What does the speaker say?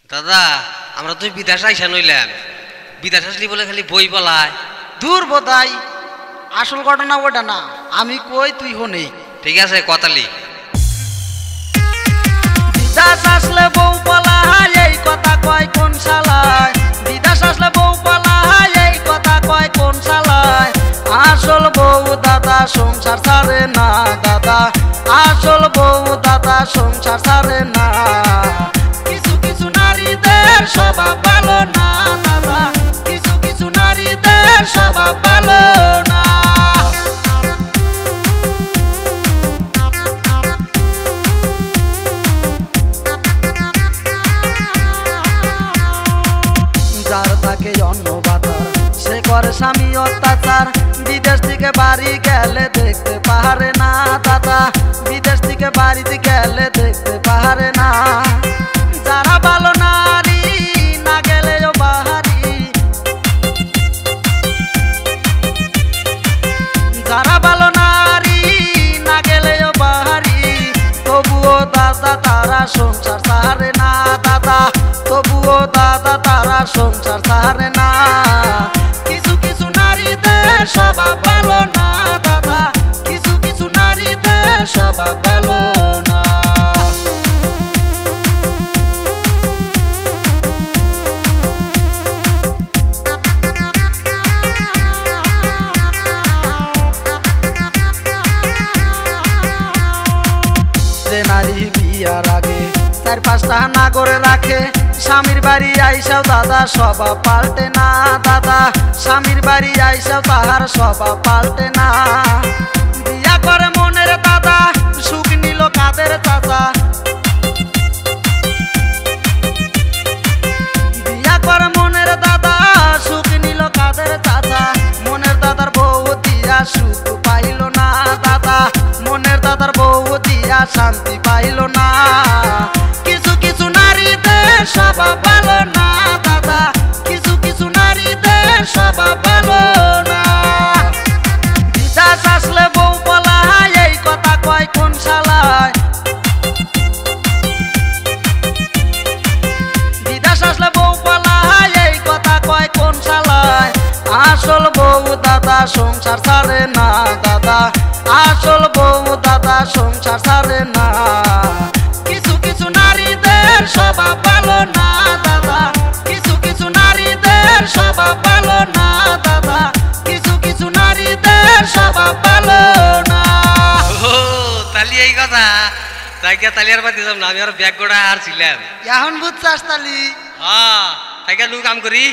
দাদা আমরা তো বিদেশ আইসা নইলাম, বিদেশ আসলি বলে খালি বই বলায়। দূর বোধাই, আসল ঘটনা ওটা না, আমি কই তুই হনেই। ঠিক আছে কথালি। বিদেশ আসলে বউ পালায় এই কথা কয় কোন শালায়, বিদেশ আসলে বউ পালায় এই কথা কয় কোন শালায়। আসল বউ দাদা সংসার ছাড়ে না দাদা, আসল বউ দাদা সংসার ছাড়ে না। কিছু কিছু নারীদের স্বভাব ভালো না দাদা, কিছু কিছু নারীদের স্বভাব ভালো না। যার তাকে অন্য বাতার সে করে স্বামী অত্যাচার, বিদেশ থেকে বাড়ি গেলে দেখতে পারে না দাদা, বিদেশ থেকে বাড়িতে গেলে দেখতে পারে না। যারা ভালো নারী না গেলেও বাহারি, যারা ভালো নারী না গেলেও বাহারি, তবুও দাদা তারা সংসার ছাড়ে না দাদা, তবুও দাদা তারা সংসার ছাড়ে না। কিছু কিছু নারীদের স্বভাব ভালো না দাদা, কিছু কিছু নারীদের স্বভাব ভালো না। যে নারী বিয়ার আগে 4-5টা না করে রাখে, স্বামীর বাড়ি আইসাও দাদা স্বভাব পাল্টে না দাদা, স্বামীর বাড়ি আইসাও তাহার স্বভাব পাল্টে না। বিয়া করে মনের দাদা সুখ নিল কাদের চাচা, বিয়া করে মনের দাদা সুখ নিল কাদের চাচা। মনের দাদার বউ দিয়া সুখ পাইল না দাদা, মনের দাদার বউ দিয়া শান্তি পাইল না। কিছু কিছু নারীদের স্বভাব ভালো না দাদা, কিছু কিছু নারীদের স্বভাব ভালো না। বিদেশ আসলে বউ পালায় এই কথা কয় কোন শালায়, বিদেশ আসলে বউ পালায় এই কথা কয় কোন শালায়। আসল বউ দাদা সংসার ছাড়ে না দাদা, আসল বউ দাদা সংসার ছাড়ে না। কিছু কিছু নারীদের স্বভাব ভালো না দাদা, কিছু কিছু নারীদের স্বভাব ভালো না দাদা, কিছু কিছু নারীদের স্বভাব ভালো না। ও তালি এই কথা, তাই কে তালি আর বাদ না, আমি আর ব্যাগ গোড়া আর ছিলাম। এখন বুঝছাস তালি? হ্যাঁ তাই কে কাম করি।